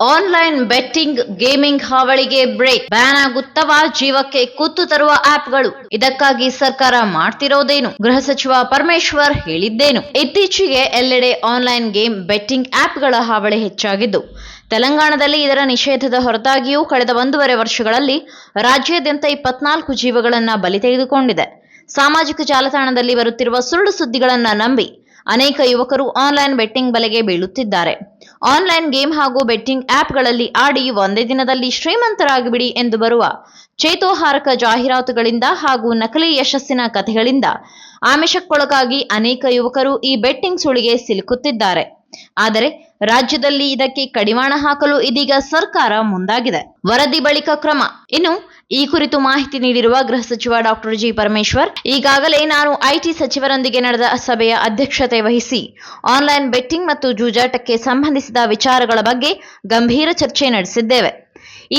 Online betting gaming ಹಾವಳಿಗೆ break. Ban ಆಗುತ್ತವಾ ಜೀವಕ್ಕೆ ಕುತ್ತು ತರುವ ಆಪ್ಗಳು? ಇದಕ್ಕಾಗಿ ಸರ್ಕಾರ ಮಾಡ್ತಿರೋದೇನು? ಗೃಹ ಸಚಿವ ಪರಮೇಶ್ವರ್ ಹೇಳಿದ್ದೇನು? ಇತ್ತೀಚೆಗೆ ಎಲ್ಲೆಡೆ ಆನ್ಲೈನ್ ಗೇಮ್ ಬೆಟ್ಟಿಂಗ್ ಆಪ್ಗಳ ಹಾವಳಿ ಹೆಚ್ಚಾಗಿದ್ದು, ತೆಲಂಗಾಣದಲ್ಲಿ ಇದರ ನಿಷೇಧದ ಹೊರತಾಗಿಯೂ ಕಳೆದ 1.5 ವರ್ಷಗಳಲ್ಲಿ ರಾಜ್ಯಾದ್ಯಂತ 24 ಜೀವಗಳನ್ನ ಬಲಿ ತೆಗೆದುಕೊಂಡಿದೆ. ಸಾಮಾಜಿಕ ಜಾಲತಾಣದಲ್ಲಿ ಬರುತ್ತಿರುವ ಸುಳ್ಳು ಸುದ್ದಿಗಳನ್ನ ನಂಬಿ ಅನೇಕ ಯುವಕರು ಆನ್ಲೈನ್ ಬೆಟ್ಟಿಂಗ್ ಬಲೆಗೆ ಬೀಳುತ್ತಿದ್ದಾರೆ. ಆನ್ಲೈನ್ ಗೇಮ್ ಹಾಗೂ ಬೆಟ್ಟಿಂಗ್ ಆಪ್ಗಳಲ್ಲಿ ಆಡಿ ಒಂದೇ ದಿನದಲ್ಲಿ ಶ್ರೀಮಂತರಾಗಿಬಿಡಿ ಎಂದು ಬರುವ ಚೇತೋಹಾರಕ ಜಾಹೀರಾತುಗಳಿಂದ ಹಾಗೂ ನಕಲಿ ಯಶಸ್ಸಿನ ಕಥೆಗಳಿಂದ ಆಮಿಷಕ್ಕೊಳಗಾಗಿ ಅನೇಕ ಯುವಕರು ಈ ಬೆಟ್ಟಿಂಗ್ ಸುಳಿಗೆ ಸಿಲುಕುತ್ತಿದ್ದಾರೆ. ಆದರೆ ರಾಜ್ಯದಲ್ಲಿ ಇದಕ್ಕೆ ಕಡಿವಾಣ ಹಾಕಲು ಇದೀಗ ಸರ್ಕಾರ ಮುಂದಾಗಿದೆ. ವರದಿ ಬಳಿಕ ಕ್ರಮ. ಇನ್ನು ಈ ಕುರಿತು ಮಾಹಿತಿ ನೀಡಿರುವ ಗೃಹ ಸಚಿವ ಡಾಕ್ಟರ್ ಜಿ ಪರಮೇಶ್ವರ್, ಈಗಾಗಲೇ ನಾನು ಐಟಿ ಸಚಿವರೊಂದಿಗೆ ನಡೆದ ಸಭೆಯ ಅಧ್ಯಕ್ಷತೆ ವಹಿಸಿ ಆನ್ಲೈನ್ ಬೆಟ್ಟಿಂಗ್ ಮತ್ತು ಜೂಜಾಟಕ್ಕೆ ಸಂಬಂಧಿಸಿದ ವಿಚಾರಗಳ ಬಗ್ಗೆ ಗಂಭೀರ ಚರ್ಚೆ ನಡೆಸಿದ್ದೇವೆ.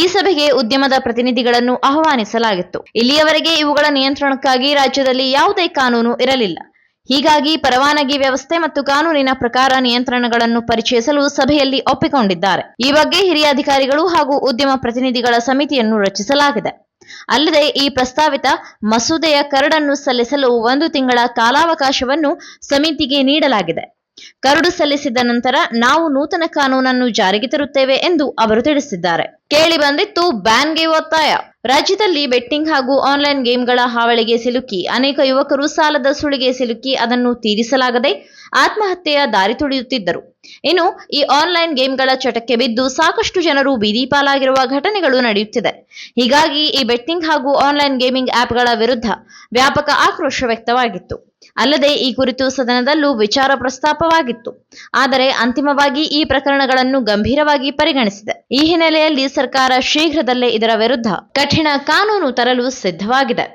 ಈ ಸಭೆಗೆ ಉದ್ಯಮದ ಪ್ರತಿನಿಧಿಗಳನ್ನು ಆಹ್ವಾನಿಸಲಾಗಿತ್ತು. ಇಲ್ಲಿಯವರೆಗೆ ಇವುಗಳ ನಿಯಂತ್ರಣಕ್ಕಾಗಿ ರಾಜ್ಯದಲ್ಲಿ ಯಾವುದೇ ಕಾನೂನು ಇರಲಿಲ್ಲ. ಹೀಗಾಗಿ ಪರವಾನಗಿ ವ್ಯವಸ್ಥೆ ಮತ್ತು ಕಾನೂನಿನ ಪ್ರಕಾರ ನಿಯಂತ್ರಣಗಳನ್ನು ಪರಿಚಯಿಸಲು ಸಭೆಯಲ್ಲಿ ಒಪ್ಪಿಕೊಂಡಿದ್ದಾರೆ. ಈ ಬಗ್ಗೆ ಹಿರಿಯ ಅಧಿಕಾರಿಗಳು ಹಾಗೂ ಉದ್ಯಮ ಪ್ರತಿನಿಧಿಗಳ ಸಮಿತಿಯನ್ನು ರಚಿಸಲಾಗಿದೆ. ಅಲ್ಲದೆ ಈ ಪ್ರಸ್ತಾವಿತ ಮಸೂದೆಯ ಕರಡನ್ನು ಸಲ್ಲಿಸಲು 1 ತಿಂಗಳ ಕಾಲಾವಕಾಶವನ್ನು ಸಮಿತಿಗೆ ನೀಡಲಾಗಿದೆ. ಕರಡು ಸಲ್ಲಿಸಿದ ನಂತರ ನಾವು ನೂತನ ಕಾನೂನನ್ನು ಜಾರಿಗೆ ತರುತ್ತೇವೆ ಎಂದು ಅವರು ತಿಳಿಸಿದ್ದಾರೆ. ಕೇಳಿ ಬಂದಿತ್ತು ಬ್ಯಾನ್ಗೆ ಒತ್ತಾಯ. ರಾಜ್ಯದಲ್ಲಿ ಬೆಟ್ಟಿಂಗ್ ಹಾಗೂ ಆನ್ಲೈನ್ ಗೇಮ್ಗಳ ಹಾವಳಿಗೆ ಸಿಲುಕಿ ಅನೇಕ ಯುವಕರು ಸಾಲದ ಸುಳಿಗೆ ಸಿಲುಕಿ ಅದನ್ನು ತೀರಿಸಲಾಗದೆ ಆತ್ಮಹತ್ಯೆಯ ದಾರಿ ತುಳಿಯುತ್ತಿದ್ದರು. ಇನ್ನು ಈ ಆನ್ಲೈನ್ ಗೇಮ್ಗಳ ಚಟಕ್ಕೆ ಬಿದ್ದು ಸಾಕಷ್ಟು ಜನರು ಬೀದಿ ಪಾಲಾಗಿರುವ ಘಟನೆಗಳು ನಡೆಯುತ್ತಿದೆ. ಹೀಗಾಗಿ ಈ ಬೆಟ್ಟಿಂಗ್ ಹಾಗೂ ಆನ್ಲೈನ್ ಗೇಮಿಂಗ್ ಆಪ್ಗಳ ವಿರುದ್ಧ ವ್ಯಾಪಕ ಆಕ್ರೋಶ ವ್ಯಕ್ತವಾಗಿತ್ತು. ಅಲ್ಲದೆ ಈ ಕುರಿತು ಸದನದಲ್ಲೂ ವಿಚಾರ ಪ್ರಸ್ತಾಪವಾಗಿತ್ತು. ಆದರೆ ಅಂತಿಮವಾಗಿ ಈ ಪ್ರಕರಣಗಳನ್ನು ಗಂಭೀರವಾಗಿ ಪರಿಗಣಿಸಿದೆ. ಈ ಹಿನ್ನೆಲೆಯಲ್ಲಿ ಸರ್ಕಾರ ಶೀಘ್ರದಲ್ಲೇ ಇದರ ವಿರುದ್ಧ ಕಠಿಣ ಕಾನೂನು ತರಲು ಸಿದ್ಧವಾಗಿದೆ.